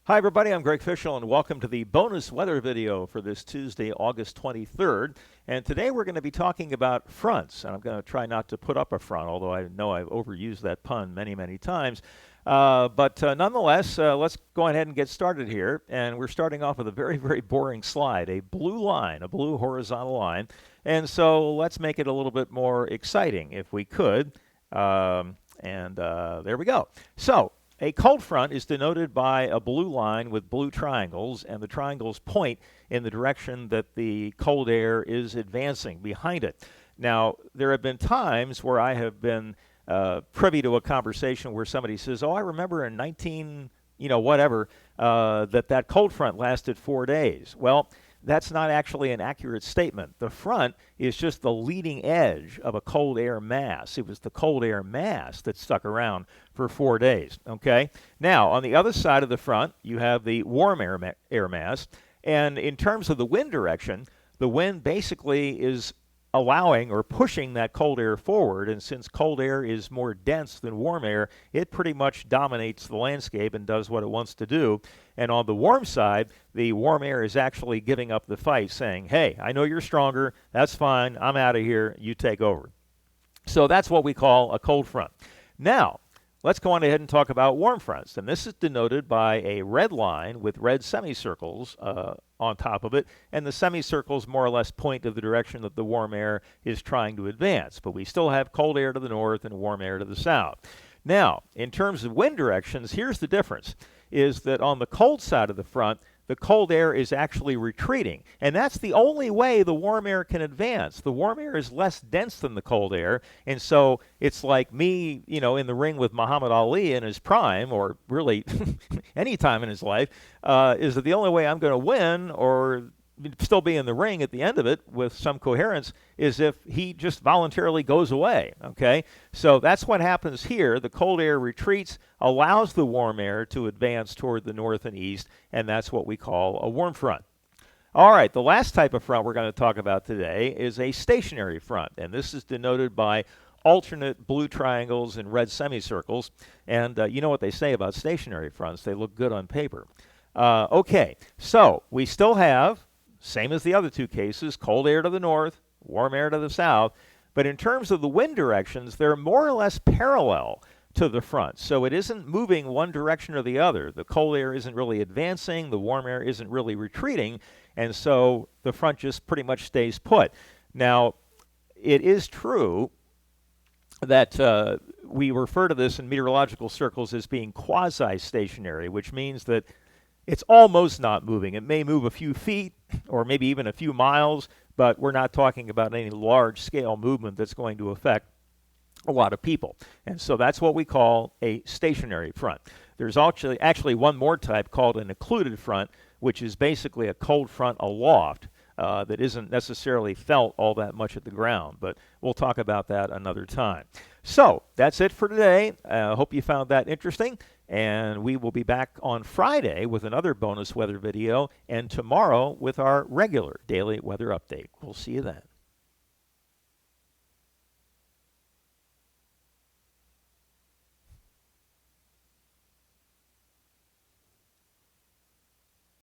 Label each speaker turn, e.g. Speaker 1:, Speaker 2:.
Speaker 1: Hi everybody, I'm Greg Fishel and welcome to the bonus weather video for this Tuesday, August 23rd. And today we're going to be talking about fronts. And I'm going to try not to put up a front, although I know I've overused that pun many times. Nonetheless, let's go ahead and get started here. And we're starting off with a very boring slide, a blue line, a blue horizontal line. And so let's make it a little bit more exciting if we could. There we go. So a cold front is denoted by a blue line with blue triangles, and the triangles point in the direction that the cold air is advancing behind it. Now, there have been times where I have been privy to a conversation where somebody says, oh, I remember in 19, that cold front lasted 4 days. Well, that's not actually an accurate statement. The front is just the leading edge of a cold air mass. It was the cold air mass that stuck around for 4 days, okay? Now, on the other side of the front, you have the warm air mass, and in terms of the wind direction, the wind basically is allowing or pushing that cold air forward, and since cold air is more dense than warm air, it pretty much dominates the landscape and does what it wants to do. And on the warm side, the warm air is actually giving up the fight, saying, hey, I know you're stronger, that's fine, I'm out of here, you take over. So that's what we call a cold front. Now, let's go on ahead and talk about warm fronts. And this is denoted by a red line with red semicircles on top of it. And the semicircles more or less point to the direction that the warm air is trying to advance. But we still have cold air to the north and warm air to the south. Now, in terms of wind directions, here's the difference, is that on the cold side of the front, the cold air is actually retreating. And that's the only way the warm air can advance. The warm air is less dense than the cold air. And so it's like me, in the ring with Muhammad Ali in his prime, or really any time in his life, is that the only way I'm going to win or still be in the ring at the end of it with some coherence is if he just voluntarily goes away, okay? So that's what happens here. The cold air retreats, allows the warm air to advance toward the north and east, and that's what we call a warm front. All right, the last type of front we're going to talk about today is a stationary front, and this is denoted by alternate blue triangles and red semicircles. And you know what they say about stationary fronts, they look good on paper. Okay, so we still have, same as the other two cases, cold air to the north, warm air to the south, but in terms of the wind directions, they're more or less parallel to the front. So it isn't moving one direction or the other. The cold air isn't really advancing, the warm air isn't really retreating, and so the front just pretty much stays put. Now, it is true that we refer to this in meteorological circles as being quasi-stationary, which means that it's almost not moving. It may move a few feet or maybe even a few miles, but we're not talking about any large-scale movement that's going to affect a lot of people. And so that's what we call a stationary front. There's actually one more type called an occluded front, which is basically a cold front aloft that isn't necessarily felt all that much at the ground, but we'll talk about that another time. So that's it for today. I hope you found that interesting. And we will be back on Friday with another bonus weather video, and tomorrow with our regular daily weather update. We'll see you then.